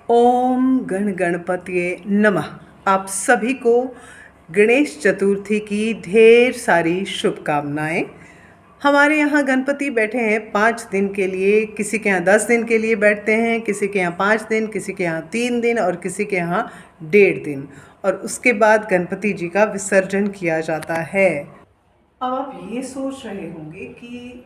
ओम गण गणपतिये नमः। आप सभी को गणेश चतुर्थी की ढेर सारी शुभकामनाएं। हमारे यहाँ गणपति बैठे हैं 5 दिन के लिए। किसी के यहाँ 10 दिन के लिए बैठते हैं, किसी के यहाँ 5 दिन, किसी के यहाँ 3 दिन और किसी के यहाँ 1.5 दिन। और उसके बाद गणपति जी का विसर्जन किया जाता है। अब आप ये सोच रहे होंगे कि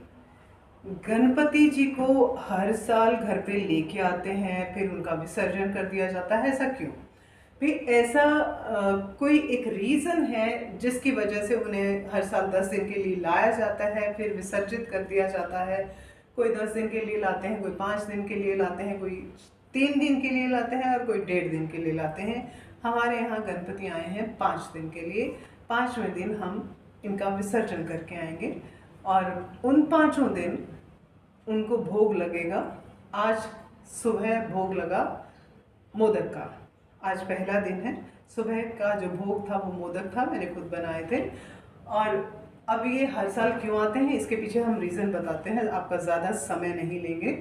गणपति जी को हर साल घर पे लेके आते हैं, फिर उनका विसर्जन कर दिया जाता है, ऐसा क्यों? भी ऐसा कोई एक रीज़न है जिसकी वजह से उन्हें हर साल 10 दिन के लिए लाया जाता है, फिर विसर्जित कर दिया जाता है। कोई 10 दिन के लिए लाते हैं, कोई 5 दिन के लिए लाते हैं, कोई 3 दिन के लिए लाते हैं और कोई 1.5 दिन के लिए लाते हैं। हमारे यहाँ गणपति आए हैं 5 दिन के लिए। 5वें दिन हम इनका विसर्जन करके आएंगे और उन 5 दिन उनको भोग लगेगा। आज सुबह भोग लगा मोदक का। आज पहला दिन है। सुबह का जो भोग था वो मोदक था, मैंने खुद बनाए थे। और अब ये हर साल क्यों आते हैं इसके पीछे हम रीज़न बताते हैं, आपका ज़्यादा समय नहीं लेंगे।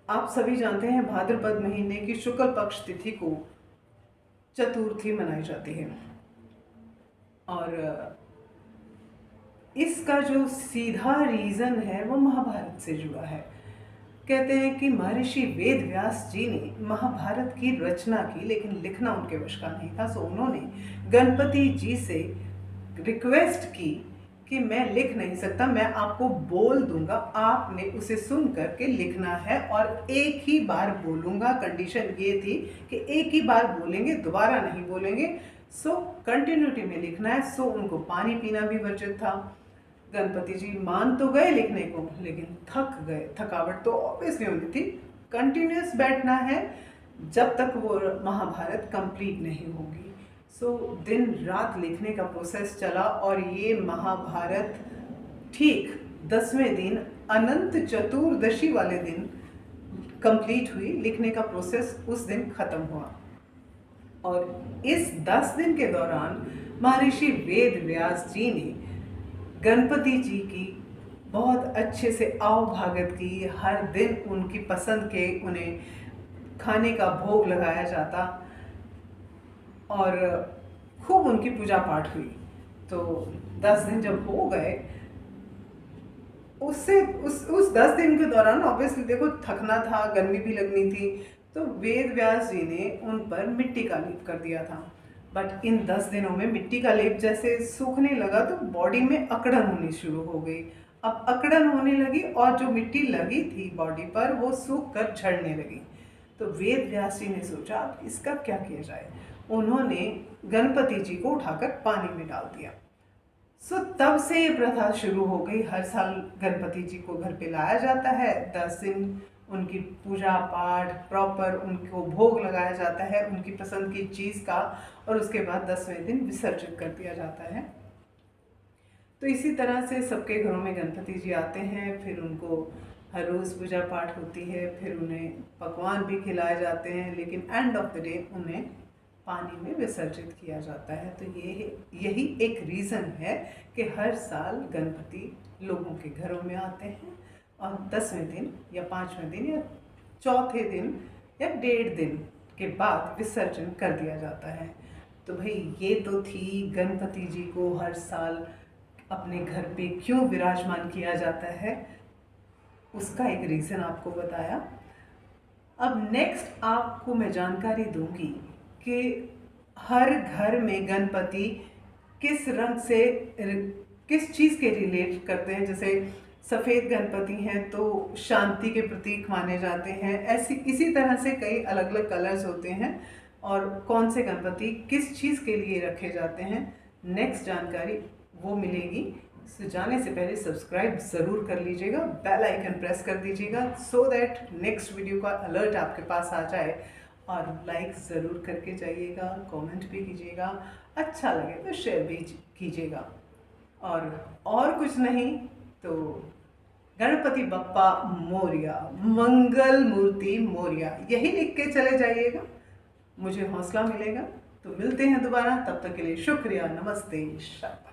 आप सभी जानते हैं भाद्रपद महीने की शुक्ल पक्ष तिथि को चतुर्थी मनाई जाती है। और इसका जो सीधा रीज़न है वो महाभारत से जुड़ा है। कहते हैं कि महर्षि वेद व्यास जी ने महाभारत की रचना की, लेकिन लिखना उनके वश का नहीं था। सो उन्होंने गणपति जी से रिक्वेस्ट की कि मैं लिख नहीं सकता, मैं आपको बोल दूंगा, आपने उसे सुन करके लिखना है और एक ही बार बोलूंगा। कंडीशन ये थी कि एक ही बार बोलेंगे, दोबारा नहीं बोलेंगे। सो कंटिन्यूटी में लिखना है। सो उनको पानी पीना भी वर्जित था। गणपति जी मान तो गए लिखने को, लेकिन थक गए। थकावट तो ऑब्वियसली होनी थी। कंटिन्यूस बैठना है जब तक वो महाभारत कंप्लीट नहीं होगी। सो दिन रात लिखने का प्रोसेस चला और ये महाभारत ठीक 10वें दिन अनंत चतुर्दशी वाले दिन कंप्लीट हुई। लिखने का प्रोसेस उस दिन खत्म हुआ। और इस 10 दिन के दौरान महर्षि वेद व्यास जी ने गणपति जी की बहुत अच्छे से आओ भागत की। हर दिन उनकी पसंद के उन्हें खाने का भोग लगाया जाता और खूब उनकी पूजा पाठ हुई। तो 10 दिन जब हो गए, उससे उस 10 दिन के दौरान ऑब्वियसली देखो थकना था, गर्मी भी लगनी थी। तो वेद व्यास जी ने उन पर मिट्टी का लेप कर दिया था। बट इन 10 दिनों में मिट्टी का लेप जैसे सूखने लगा तो बॉडी में अकड़न होनी शुरू हो गई। अब अकड़न होने लगी और जो मिट्टी लगी थी बॉडी पर वो सूख कर झड़ने लगी। तो वेद व्यास जी ने सोचा अब इसका क्या किया जाए। उन्होंने गणपति जी को उठाकर पानी में डाल दिया। सो तब से ये प्रथा शुरू हो गई। हर साल गणपति जी को घर पे लाया जाता है। 10 दिन उनकी पूजा पाठ प्रॉपर, उनको भोग लगाया जाता है उनकी पसंद की चीज़ का, और उसके बाद 10वें दिन विसर्जित कर दिया जाता है। तो इसी तरह से सबके घरों में गणपति जी आते हैं। फिर उनको हर रोज़ पूजा पाठ होती है, फिर उन्हें पकवान भी खिलाए जाते हैं, लेकिन एंड ऑफ द डे उन्हें पानी में विसर्जित किया जाता है। तो यही एक रीज़न है कि हर साल गणपति लोगों के घरों में आते हैं और 10वें दिन या 5वें दिन या चौथे दिन या 1.5 दिन के बाद विसर्जन कर दिया जाता है। तो भाई ये तो थी गणपति जी को हर साल अपने घर पे क्यों विराजमान किया जाता है, उसका एक रीज़न आपको बताया। अब नेक्स्ट आपको मैं जानकारी दूंगी कि हर घर में गणपति किस रंग से, किस चीज़ के रिलेट करते हैं। जैसे सफ़ेद गणपति हैं तो शांति के प्रतीक माने जाते हैं। इसी तरह से कई अलग अलग कलर्स होते हैं और कौन से गणपति किस चीज़ के लिए रखे जाते हैं, नेक्स्ट जानकारी वो मिलेगी। सो जाने से पहले सब्सक्राइब ज़रूर कर लीजिएगा, बेल आइकन प्रेस कर दीजिएगा सो दैट नेक्स्ट वीडियो का अलर्ट आपके पास आ जाए। और लाइक ज़रूर करके जाइएगा, कमेंट भी कीजिएगा, अच्छा लगे तो शेयर भी कीजिएगा। और कुछ नहीं तो गणपति बप्पा मोरिया, मंगल मूर्ति मोरिया, यही लिख के चले जाइएगा, मुझे हौसला मिलेगा। तो मिलते हैं दोबारा, तब तक के लिए शुक्रिया, नमस्ते, शाबाश।